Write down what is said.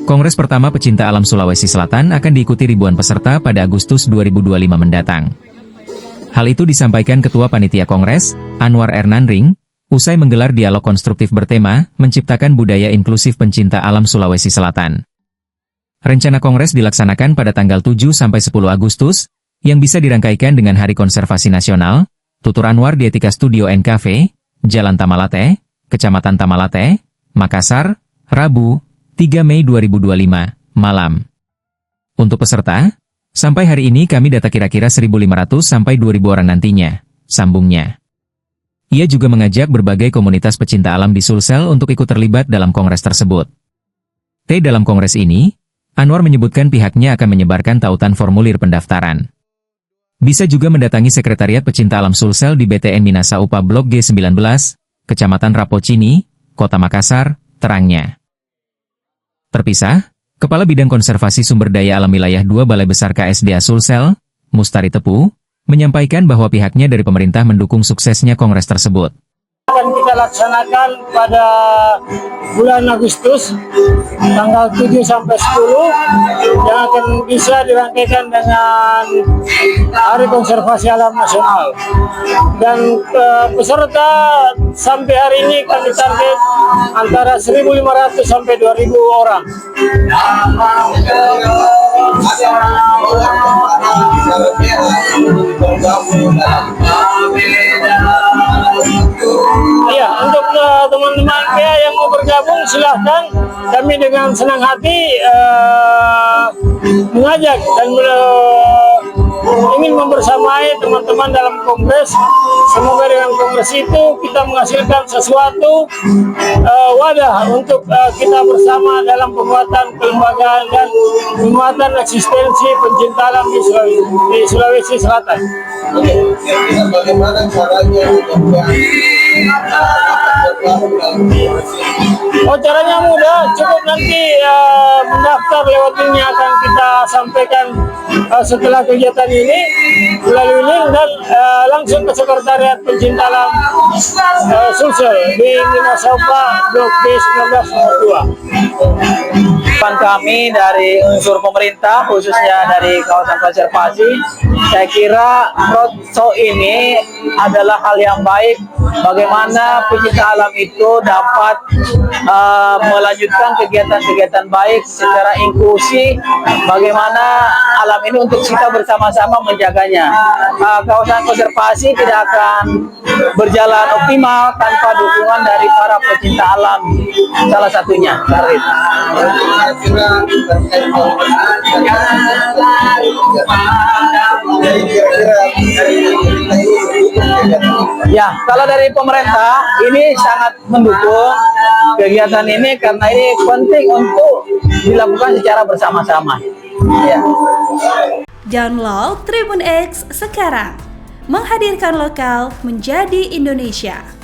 Kongres pertama pecinta alam Sulawesi Selatan akan diikuti ribuan peserta pada Agustus 2025 mendatang. Hal itu disampaikan Ketua Panitia Kongres, Anwar Ernanring, usai menggelar dialog konstruktif bertema, menciptakan budaya inklusif pencinta alam Sulawesi Selatan. Rencana Kongres dilaksanakan pada tanggal 7 sampai 10 Agustus, yang bisa dirangkaikan dengan Hari Konservasi Nasional, tutur Anwar di Etika Studio NKV, Jalan Tamalate, Kecamatan Tamalate, Makassar, Rabu, 3 Mei 2025, malam. Untuk peserta, sampai hari ini kami data kira-kira 1.500 sampai 2.000 orang nantinya, sambungnya. Ia juga mengajak berbagai komunitas pecinta alam di Sulsel untuk ikut terlibat dalam kongres tersebut. Dalam kongres ini, Anwar menyebutkan pihaknya akan menyebarkan tautan formulir pendaftaran. Bisa juga mendatangi Sekretariat Pecinta Alam Sulsel di BTN Minasa UPA Blok G19, Kecamatan Rapocini, Kota Makassar, terangnya. Terpisah, Kepala Bidang Konservasi Sumber Daya Alam Wilayah 2 Balai Besar KSDA Sulsel, Mustari Tepu, menyampaikan bahwa pihaknya dari pemerintah mendukung suksesnya kongres tersebut. Akan kita laksanakan pada bulan Agustus, tanggal 7 sampai 10, yang akan bisa dirangkaikan dengan Hari Konservasi Alam Nasional. Dan peserta sampai hari ini kami target antara 1.500 sampai 2.000 orang. Iya, untuk teman-teman yang mau bergabung silahkan, kami dengan senang hati mengajak dan ingin membersamai teman-teman dalam kongres. Semoga dengan kongres itu kita menghasilkan sesuatu wadah untuk kita bersama dalam penguatan kelembagaan dan penguatan eksistensi pencinta alam di Sulawesi Selatan. Bagaimana caranya? Oh, caranya mudah, cukup nanti mendaftar lewat link yang akan kita sampaikan setelah kegiatan ini melalui link dan langsung ke Sekretariat Pencinta Alam Sulsel di Minasa UPA Blok B19 nomor 2. Kami dari unsur pemerintah, khususnya dari kawasan konservasi, saya kira roadshow ini adalah hal yang baik. Bagaimana pecinta alam itu dapat melanjutkan kegiatan-kegiatan baik secara inklusi, bagaimana alam ini untuk kita bersama-sama menjaganya. Kawasan konservasi tidak akan berjalan optimal tanpa dukungan dari para pecinta alam, salah satunya Karit. Ya, kalau dari pemerintah ini sangat mendukung kegiatan ini karena ini penting untuk dilakukan secara bersama-sama. Ya. Download Tribun X sekarang, menghadirkan lokal menjadi Indonesia.